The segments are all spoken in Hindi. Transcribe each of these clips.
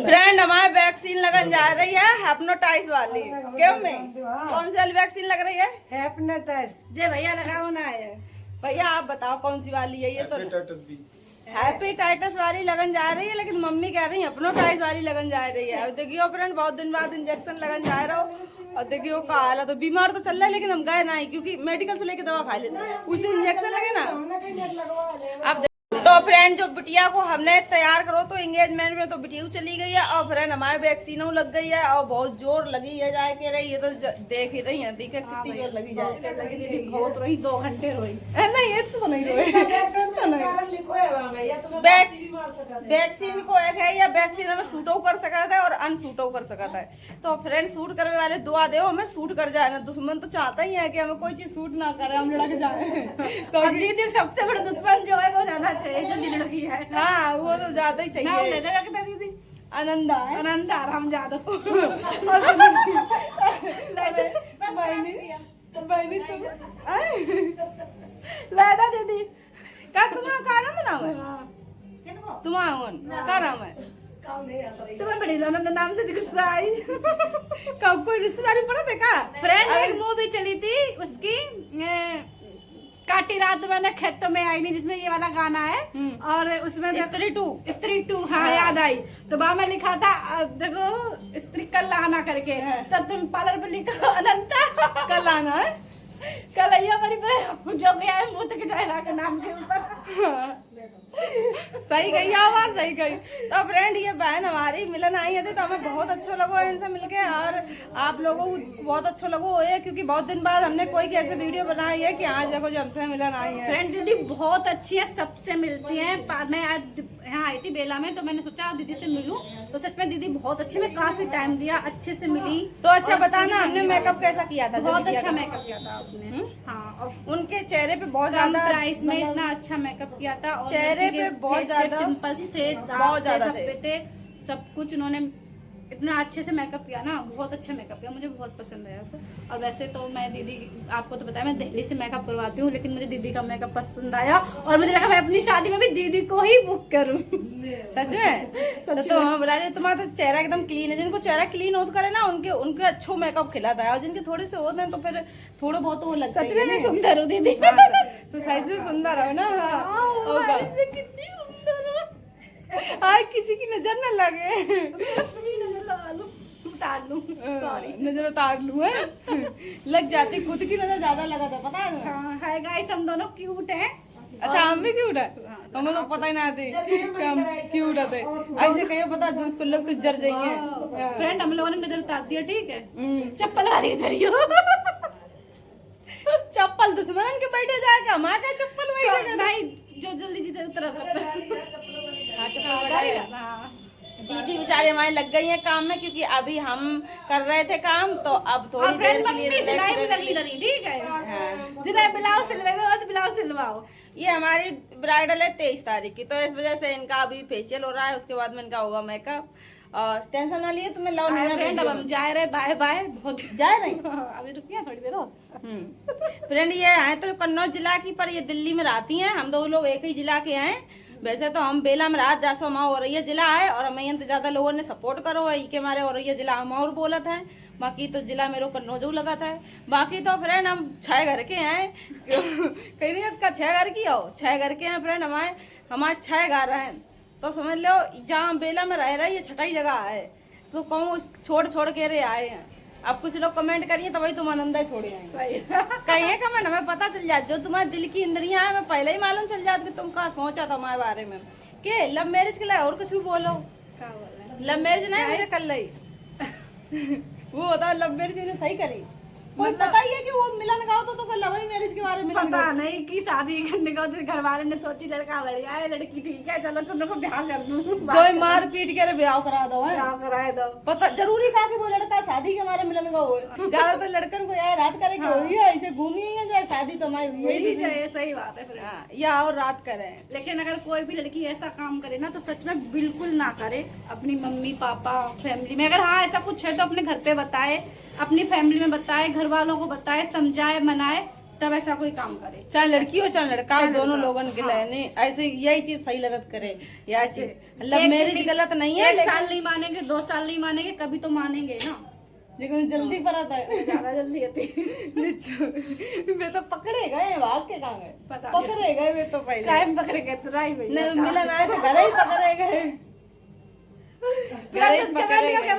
फ्रेंड हमारे वैक्सीन लगन जा रही है हेप्नोटाइज वाली। क्यों में कौन सी वाली वैक्सीन लग रही है? हेप्नोटाइज। जे भैया लगाओ ना है। भैया आप बताओ कौन सी वाली है? ये तो हेपेटाइटिस वाली लगन जा रही है, लेकिन मम्मी कह रही है हेप्नोटाइज वाली लगन जा रही है। और देखियो फ्रेंड बहुत दिन बाद इंजेक्शन लगन जा रहा हो और देखियो का हाल है। तो बीमार तो चल रहा है लेकिन हम गए नहीं, क्योंकि मेडिकल से लेके दवा खा लेते हैं, उससे इंजेक्शन लगे ना। अब तो फ्रेंड जो बिटिया को हमने तैयार करो तो एंगेजमेंट में तो बिटिया चली गई है और फ्रेंड हमारे वैक्सीनों लग गई है और बहुत जोर लगी है जाए के रही है। तो देख ही रही है देखिए कितनी जोर लगी जाए। बहुत रोई, 2 घंटे रोई। नहीं ये तो नहीं रोए। वैक्सीन को एक है या वैक्सीन हमें सूटो कर सकता है और अनसूटो कर सकता है। तो फ्रेंड सूट करने वाले दुआ दे हमें सूट कर जाए ना। दुश्मन तो चाहता ही है कि हमें कोई चीज सूट ना करे, हम लड़क जाए। तो दीदी सबसे बड़ा दुश्मन जो है वो जाना चाहिए, जो लड़की है। हाँ वो तो ज्यादा ही चाहिए। दीदी आनंदा है, आनंद आराम ज्यादा। बहनी तुम लादा दीदी का तुम्हारा आनंद नाम है? तुम्हारा क्या नाम है? तुम्हें बड़ी आनंद नाम से गुस्सा आई। कब कोई रिश्तेदारी पड़ा थे का? फ्रेंड एक मूवी चली थी उसकी काटी रात मैंने खेतों में आई नहीं, जिसमें ये वाला गाना है। और उसमें स्त्री टू हाँ याद आई। तो वहाँ में लिखा था देखो स्त्री कल आना करके, तो तुम पार्लर पे लिखो अनंता कल आना है। कल आइयो हमारी जो गया है मुँह तक जाएगा के नाम के ऊपर। सही कही आवाज सही कही। तो फ्रेंड ये बहन हमारी मिलन आई है तो हमें बहुत अच्छा लगा इनसे मिलके और आप लोगों को बहुत अच्छा लगा है, क्योंकि बहुत दिन बाद हमने कोई कैसे वीडियो बनाई है कि आज देखो जब हमसे मिलन आई है। फ्रेंड दीदी बहुत अच्छी है, सबसे मिलती है। मैं आज यहाँ आई थी बेला में तो मैंने सोचा दीदी से मिलूं, तो सच में दीदी बहुत अच्छी, मैं काफी टाइम दिया, अच्छे से मिली। तो अच्छा बताना हमने मेकअप कैसा किया था? बहुत अच्छा मेकअप किया था आपने। हाँ और उनके चेहरे पे बहुत ज्यादा प्राइस में इतना अच्छा मेकअप किया था और चेहरे पे बहुत ज्यादा पिंपल्स थे, बहुत ज्यादा थे, सब कुछ उन्होंने इतना अच्छे से मेकअप किया ना, बहुत अच्छा मेकअप किया, मुझे बहुत पसंद आया सर। और वैसे तो मैं दीदी आपको तो बताया मैं दिल्ली से मेकअप करवाती हूँ, लेकिन मुझे दीदी का मेकअप पसंद आया और मुझे लगा मैं अपनी शादी में भी दीदी को ही बुक करूँ। सच में? तो हम बुला रहे तुम्हारा तो चेहरा एकदम क्लीन है। जिनको चेहरा क्लीन होता करे ना उनके अच्छो मेकअप खिलाता है, और जिनके थोड़े से होते हैं तो फिर थोड़ा बहुत वो लगता है। सच में मैं सुंदर हूँ दीदी। तो सच में सुंदर हो ना? कितनी सुंदर हूँ, आज किसी की नजर न लगे। उतार लूं, सॉरी नजर उतार लूं है। लग जाती, खुद की नजर ज्यादा लगा था पता है? हाँ है गाइस, हम दोनों क्यूट हैं। अच्छा हम भी क्यूट है? हमें तो पता ही ना थी कि हम क्यूट है। ऐसे कहीं पता दोस्त लोग तो जर जाएंगे। फ्रेंड हम लोगों ने नजर उतार दिया, ठीक है? चप्पल वाली चलियो। चप्पल दुश्मन के बैठे जाके हमारा क्या चप्पल बैठे नहीं, जो जल्दी जीते तरफ। दीदी बेचारे हमारे लग गई हैं काम में, क्योंकि अभी हम कर रहे थे काम तो अब थोड़ी देर के लिए सिलाई में लगी रही, ठीक है? जिन्हें ब्लाउज सिलवाओ तो ब्लाउज सिलवाओ। ये हमारी ब्राइडल है 23 तारीख की, तो इस वजह से इनका अभी फेशियल हो रहा है, उसके बाद में इनका होगा मेकअप। और टेंशन ना लिए तुम्हें लव नहीं फ्रेंड अब हम जा रहे, बाय बाय। बहुत जा रहे अभी रुकिए थोड़ी देर और। फ्रेंड ये है तो कन्नौज जिला की, पर ये दिल्ली में रहती हैं। हम दो लोग एक ही जिला के हैं। वैसे तो हम बेला में रात जासो माँ औरैया जिला है और हमें तो ज्यादा लोगों ने सपोर्ट करो है के हमारे औरैया जिला हम और बोलत है, बाकी तो जिला मेरे कन्नौज लगा था। बाकी तो फ्रेंड हम 6 घर के हैं। कहीं नहीं का 6 घर की हो, 6 घर के हैं फ्रेंड। हमारे 6 घर हैं, तो समझ लो जहाँ बेला में रह रही है छठाई जगह है, तो कहूँ छोड़ के रहे आए हैं। अब कुछ लोग कमेंट करिए तो भाई तुम आनंदा छोड़े कहिए कमेंट, हमें पता चल जाए जो तुम्हारे दिल की इंद्रियां है, हमें पहले ही मालूम चल जाता कि तुम कहाँ सोचा था हमारे बारे में। के लव मैरिज के लिए और कुछ भी बोलो, लव मैरिज नहीं मुझे कर ली। वो होता लव मैरिज ने सही करी, कोई पता ही है कि वो मिलन गाओ तो लव मैरिज के बारे में पता नहीं कि शादी करने का तो घर वाले ने सोची लड़का बढ़िया है, लड़की ठीक है, चलो तुम लोग को ब्याह कर दूं। कोई मार पीट के ब्याह करा दो, ब्याह कराए दो। पता जरूरी कहा कि वो लड़का शादी के हमारे मिलन का हो। ज्यादातर लड़कन को यार रात करे हुई है, ऐसे घूमी है जाए शादी तो हमारी हुई चाहिए। सही बात है फिर या और रात करे। लेकिन अगर कोई भी लड़की ऐसा काम करे ना तो सच में बिल्कुल ना करे। अपनी मम्मी पापा फैमिली में अगर हाँ ऐसा कुछ है तो अपने घर पे बताए, अपनी फैमिली में बताए, घर वालों को बताए, समझाए मनाए, तब ऐसा कोई काम करे, चाहे लड़की हो चाहे लड़का हो, दोनों लोगों के लिए नहीं ऐसे यही चीज सही लगत करे। या ऐसे लव मैरिज गलत नहीं है, 1 साल नहीं मानेंगे, 2 साल नहीं मानेंगे, कभी तो मानेंगे ना। लेकिन जल्दी पर आता है, ज्यादा जल्दी आती वे तो पकड़े गए, भाग के कहाँ गए, पता पकड़े गए वे तो पहले टाइम पकड़े गए तो राई भैया नहीं मिलन आए थे, घर ही पकड़े गए, घर ही पकड़े गए।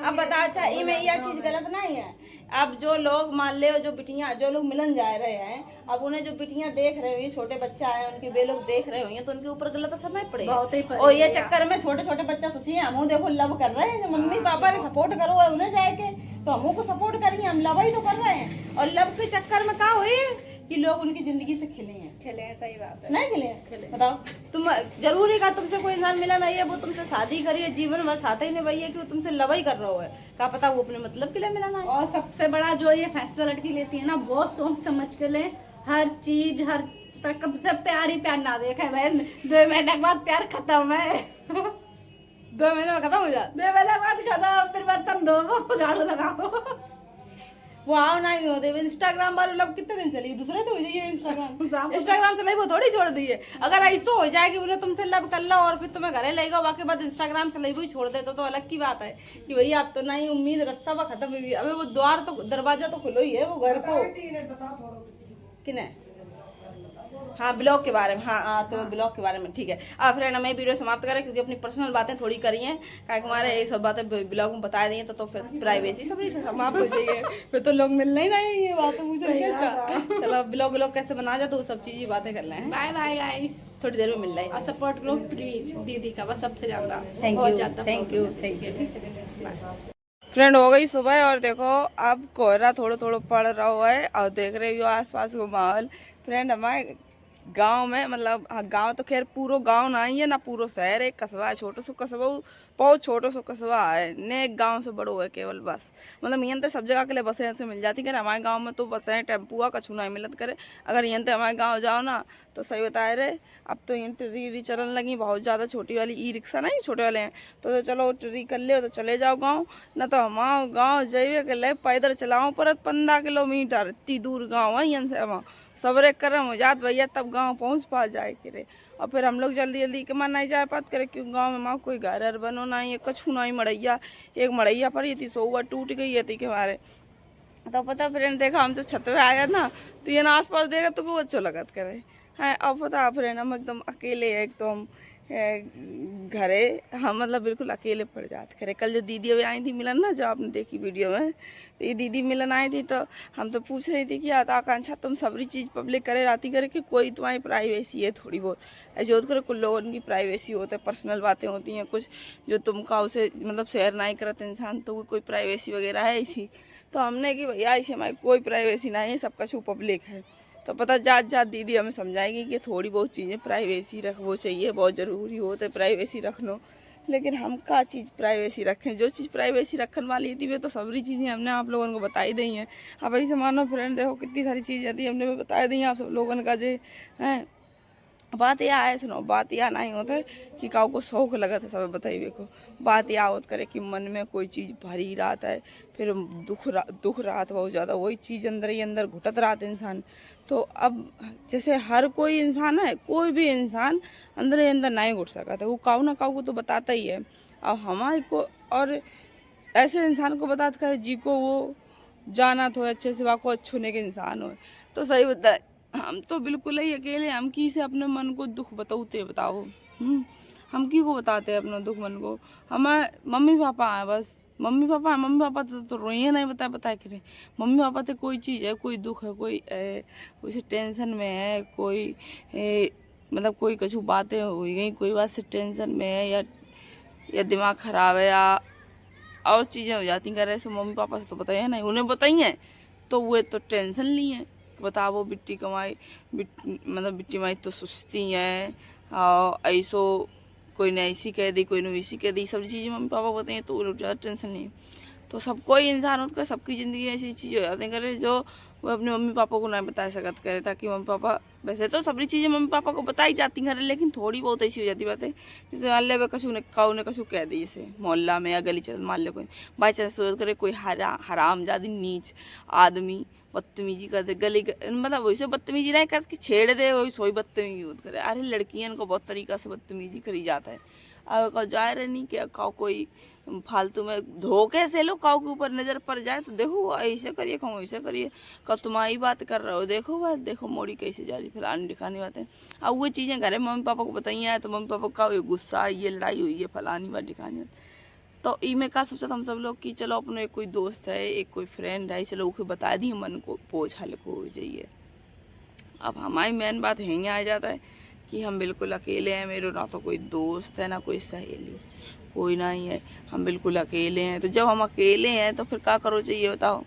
अब बताओ, अच्छा इनमें यह चीज गलत नहीं है। अब जो लोग मान ले जो बिटियां जो लोग मिलन जा रहे हैं, अब उन्हें जो बिटियां देख रहे हुए, छोटे बच्चा है उनके, वे लोग देख रहे होंगे तो उनके ऊपर गलत असर नहीं पड़ेगा। बहुत ही पड़ेगा। और ये चक्कर में छोटे छोटे बच्चा सोचिए हम देखो लव कर रहे हैं, जो मम्मी पापा ने सपोर्ट करो है उन्हें जाए के, तो हम को सपोर्ट करेंगे, हम लव ही तो कर रहे हैं। और लव के चक्कर में क्या हुई कि लोग उनकी जिंदगी से खेले हैं, सही बात है, नहीं खेले। बताओ तुम जरूरी का तुमसे कोई इंसान मिला नहीं है, वो तुमसे शादी करी है, जीवन भर साथ ही निभाई है कि वो तुमसे लवाई कर रहा है, क्या पता वो अपने मतलब के लिए मिला ना है। और सबसे बड़ा जो ये फैसला लड़की लेती है ना, बहुत सोच समझ के ले, हर चीज हर तरफ से प्यार ही प्यार ना देखे बहन। 2 महीने के बाद प्यार खत्म है 2 महीने में खत्म हो जाता, 2 महीने के बाद खत्म, फिर बर्तन धो झाड़ू लगाओ वो आओ नहीं होते। इंस्टाग्राम वाले लोग कितने दिन चली, दूसरे तो हो जाइए इंस्टाग्राम इंस्टाग्राम चलाई वो थोड़ी छोड़ दी है। अगर ऐसा हो जाए कि उन्हें तुमसे लव कर लो और फिर तुम्हें घरे ले गो, बाकी बाद इंस्टाग्राम चलाई वो छोड़ दे तो अलग की बात है कि भैया अब तो नहीं उम्मीद, रास्ता वह खत्म हुई। अबे वो द्वार तो दरवाजा तो खुलो ही है वो घर को किने। हाँ ब्लॉग के बारे में, हाँ तो ब्लॉग के बारे में ठीक है। अब फ्रेंड हमें वीडियो समाप्त करें क्योंकि अपनी पर्सनल बातें थोड़ी करी हैं, क्या हमारे ये सब बातें ब्लॉग में बता दी हैं तो फिर प्राइवेसी सब समाप्त हो जाइए, फिर तो लोग मिलना ही नहीं, ये बात मुझे अच्छा। चलो ब्लॉग कैसे बना जाए तो वो सब चीज़ बातें कर लें। बाय बाय गाइस, थोड़ी देर में मिल रहा है और सपोर्ट करो प्लीज दीदी का, बस सबसे ज्यादा। Thank you. फ्रेंड हो गई सुबह और देखो अब कोहरा थोड़ा थोड़ा पड़ रहा हुआ है और देख रहे हो आसपास का माहौल। फ्रेंड हमारे गांव में मतलब गांव तो खैर पूरा गांव नहीं है ना पूरा शहर, एक कस्बा है, छोटो सो कस्बा, बहुत छोटो सो कस्बा है ने, एक गांव से बड़ो है केवल बस। मतलब यहाँ सब जगह के लिए बसें ऐसे मिल जाती करे, हमारे गांव में तो बसें टेम्पुआ कछू नहीं मिलत करे। अगर यहाँ से हमारे गांव जाओ ना तो सही बताए रहे, अब तो यहाँ ट्री चलन लगी बहुत ज़्यादा, छोटी वाली ई रिक्शा नहीं छोटे वाले हैं, तो चलो ट्री कर ले तो चले जाओ गाँव, न तो हमारा गाँव जाइए के ले पैदल चलाओ पर 15 किलोमीटर, इतनी दूर गाँव है यहाँ से वहाँ सबरे कर्म हो जात भैया तब गांव पहुंच पा जाए करे। और फिर हम लोग जल्दी जल्दी के मन नहीं जा पात करे क्योंकि गांव में माँ कोई घर बनो नहीं है, कछू नहीं मड़ैया, एक मड़ैया पर ही थी सोवा टूट गई थी के हमारे। तो पता फ्रेंड देखा हम तो छत पे आया ना तो ये आस पास देखा तो खूब अच्छा लगत करे है। अब पता फ्रेंड हम एकदम अकेले है, एकदम घरे हम मतलब बिल्कुल अकेले पड़ जाते करे। कल जो दीदी अभी आई थी मिलन ना, जो आपने देखी वीडियो में, तो ये दीदी मिलन आई थी तो हम तो पूछ रही थी कि आकांक्षा तुम सबरी चीज़ पब्लिक करे रहती करे कि कोई तुम्हारी प्राइवेसी है थोड़ी बहुत, ऐसे होता करे कुछ लोगों की प्राइवेसी होता है, पर्सनल बातें होती हैं कुछ जो तुम का उसे मतलब शेयर नहीं करते इंसान, तो कोई प्राइवेसी वगैरह है थी। तो हमने कि भैया ऐसे हमारी कोई प्राइवेसी नहीं है, सब कुछ पब्लिक है। तो पता जात जात दीदी हमें समझाएगी कि थोड़ी बहुत चीज़ें प्राइवेसी रखना चाहिए, बहुत ज़रूरी होता है प्राइवेसी रखना। लेकिन हम का चीज़ प्राइवेसी रखें, जो चीज़ प्राइवेसी रखने वाली थी वे तो सबरी चीज़ें हमने आप लोगों को बताई दी हैं। अब ऐसे मानो फ्रेंड देखो कितनी सारी चीज़ें थी हमने बताई दी हैं आप सब लोगों का जे हैं। बात यह है सुनो, बात यह नहीं होता है कि काऊ को शौक लगा था सब बताइए को, बात यह होता करे कि मन में कोई चीज़ भरी रहता है, फिर दुख रहा था बहुत ज़्यादा, वही चीज़ अंदर ही अंदर घुटत रहा था इंसान। तो अब जैसे हर कोई इंसान है, कोई भी इंसान अंदर ही अंदर नहीं घुट सका था, वो काऊ ना काऊ को तो बताता ही है। अब हमारे को और ऐसे इंसान को बताते करे जी को वो जाना तो अच्छे से वाको अच्छे होने के इंसान हो, तो सही बता हम तो बिल्कुल ही अकेले, हम की से अपने मन को दुख बताते बताओ, हम की को बताते हैं अपना दुख मन को। हमारे मम्मी पापा हैं बस, मम्मी पापा तो रोइए नहीं बताए करे। मम्मी पापा तो कोई चीज़ है, कोई दुख है, कोई उसे टेंशन में है, कोई मतलब कोई कुछ बातें हो गई, कोई बात से टेंशन में है या दिमाग खराब है या और चीज़ें हो जाती करे, ऐसे मम्मी पापा से तो बताइए नहीं, उन्हें बताइए तो वो तो टेंशन ली है। बताओ बिट्टी कमाई मतलब बिट्टी माई तो सुस्ती है और ऐसो कोई ने ऐसी कह दी, कोई ने वैसी कह दी, सब चीज़ें मम्मी पापा बताइए तो ज़्यादा टेंशन नहीं। तो सब कोई इंसान होता है, सबकी ज़िंदगी ऐसी चीज़ हो जाती है करे जो वो अपने मम्मी पापा को नहीं बता सकत करे, ताकि मम्मी पापा, वैसे तो सभी चीज़ें मम्मी पापा को बताई जाती हैं, लेकिन थोड़ी बहुत ऐसी हो जाती बात है, जैसे मान ले कछु ने काऊ ने कछु कह दी, जैसे मोहल्ला में या गली चल मान ले कोई बाई चांस सोच करे कोई हराम जादी नीच आदमी बदतमीजी कर दे, मतलब वैसे बदतमीजी नहीं कर कि छेड़ दे, वही सोई बदतमीजी यूज करे। अरे लड़कियन को बहुत तरीका से बदतमीजी करी जाता है। अब कहो जाए रहे नहीं क्या काऊ कोई फालतू में धोखे से लो काऊ के ऊपर नज़र पड़ जाए तो देखो ऐसे करिए, कहूँ ऐसे करिए, कब तुम्हारी बात कर रहे हो, देखो बात देखो मोड़ी कैसे जा रही, फलानी दिखानी बातें। अब वो चीज़ें घरे मम्मी पापा को बताइए तो मम्मी पापा का गुस्सा, ये लड़ाई हुई है, फलानी बात दिखानी बात। तो ई में का सोचा था हम सब लोग कि चलो अपने एक कोई दोस्त है, एक कोई फ्रेंड है, चलो उसे बता दी मन को बोझ हल्को हो जाइए। अब हमारी मेन बात यहीं आ जाता है कि हम बिल्कुल अकेले हैं, मेरे ना तो कोई दोस्त है ना कोई सहेली, कोई ना ही है, हम बिल्कुल अकेले हैं। तो जब हम अकेले हैं तो फिर क्या करो चाहिए बताओ।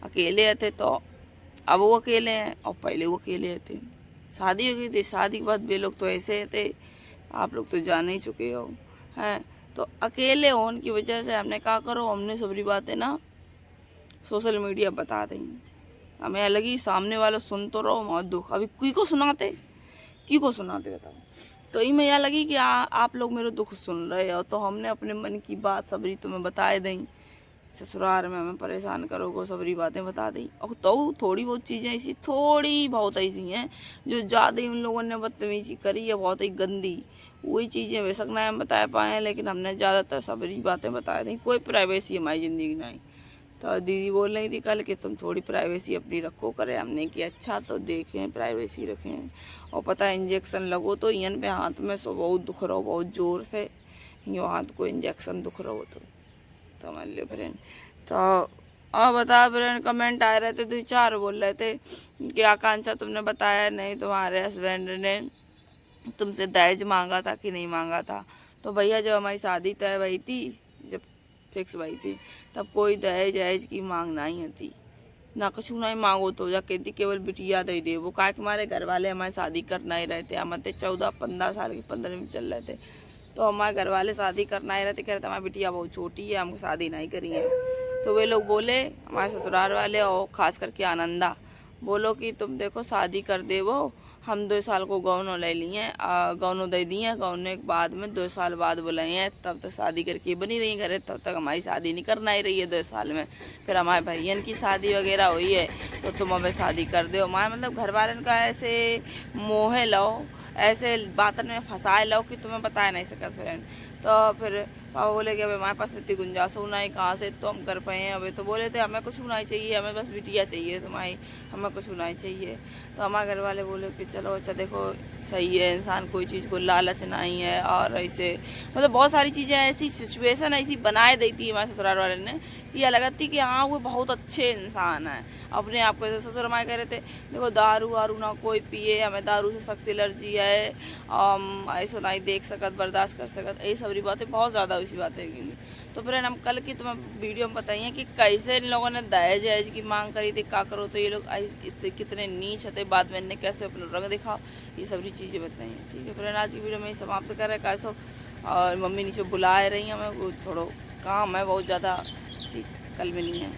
अकेले थे तो अब वो अकेले हैं और पहले वो अकेले थे। शादी हो गई थी, शादी के बाद वे लोग तो ऐसे थे, आप लोग तो जान ही चुके हो हैं। तो अकेले होने की वजह से हमने क्या करो, हमने सबरी बातें ना सोशल मीडिया बता दें। हमें अलग ही सामने वाला सुन तो रहो मत दुख, अभी की को सुनाते बताओ। तो ये मैं यह लगी कि आप लोग मेरे दुख सुन रहे हो, तो हमने अपने मन की बात सबरी तुम्हें बताए दें। ससुराल में हमें परेशान करोगे, सबरी बातें बता दी। और तो थोड़ी बहुत चीज़ें ऐसी, थोड़ी बहुत ऐसी हैं जो ज़्यादा ही उन लोगों ने बदतमीजी करी है, बहुत ही गंदी। वही चीज़ें बेशक ना हम बता पाए हैं, लेकिन हमने ज़्यादातर सबरी बातें बता दी। कोई प्राइवेसी हमारी ज़िंदगी नहीं। तो दीदी बोल रही थी कल कि तुम थोड़ी प्राइवेसी अपनी रखो करे। हमने कि अच्छा तो देखें, प्राइवेसी रखें। और पता है इंजेक्शन लगो तो इन पे हाथ में सो बहुत दुख रहो, बहुत ज़ोर से यो हाथ को इंजेक्शन दुख रहो तो समझ लो फ्रेंड। तो और बता फ्रेंड, कमेंट आए रहे थे, 2-4 बोल रहे थे कि आकांक्षा तुमने बताया नहीं तुम्हारे हस्बैंड ने तुमसे दहेज मांगा था कि नहीं मांगा था। तो भैया जब हमारी शादी तय हुई थी, जब फिक्स हुई थी, तब कोई दहेज की मांग नहीं थी, ना कछु नहीं मांगो तो जा कहती केवल बिटिया दे दे। वो का हमारे घर वाले हमारी शादी करना ही रहते, हम 14-15 साल के 15 में चल रहे थे। तो हमारे घर वाले शादी करना ही रहते, कह रहे थे हमारी बिटिया बहुत छोटी है, हमको शादी नहीं करी है। तो वे लोग बोले हमारे ससुराल वाले और ख़ास करके आनंदा बोलो कि तुम देखो शादी कर दे। वो हम 2 साल को गौनों ले लिए, गौनों दे दिए, गौने के बाद में 2 साल बाद बुलाई हैं, तब तक शादी करके बनी रही घरे, तब तक हमारी शादी नहीं करना ही रही है 2 साल में। फिर हमारे भैयन की शादी वगैरह हुई है तो तुम हमें शादी कर दो। हमारे मतलब घर वाले का ऐसे मोहे लो, ऐसे बातन में फंसाए लो कि तुम्हें बता नहीं सकत फ्रेंड। तो फिर पापा बोले कि अब हमारे पास इतनी गुंजाइश होना है कहाँ से तो हम कर पाए हैं। अभी तो बोले थे हमें कुछ होना ही चाहिए, हमें बस बिटिया चाहिए तुम्हारी, हमें कुछ होना ही चाहिए। तो हमारे घर वाले बोले कि चलो अच्छा देखो सही है, इंसान कोई चीज़ को लालच नहीं है। और ऐसे मतलब बहुत सारी चीज़ें ऐसी सिचुएशन ऐसी बनाए देती है हमारे ससुराल वाले ने कि यह लगती कि हाँ वो बहुत अच्छे इंसान हैं अपने आप को। जैसे ससुर हमारे कह रहे थे देखो दारू वारू ना कोई पिए, हमें दारू से सख्त एलर्जी है, ऐसा नहीं देख सकत बर्दाश्त कर सकत, यही सारी बातें बहुत ज़्यादा उसी बातें की। तो फिर हम कल की तुम्हें वीडियो में बताइए कि कैसे इन लोगों ने दहेज की मांग करी थी, क्या करो तो ये लोग कितने नीच थे, बाद में इन्हें कैसे अपना रंग दिखाओ, ये सभी चीज़ें बताइए। ठीक है फिर आज की वीडियो में समाप्त कर रहे हैं कैसो। और मम्मी नीचे बुला रही हैं हमें, वो थोड़ा काम है बहुत ज़्यादा। ठीक कल मिली हैं।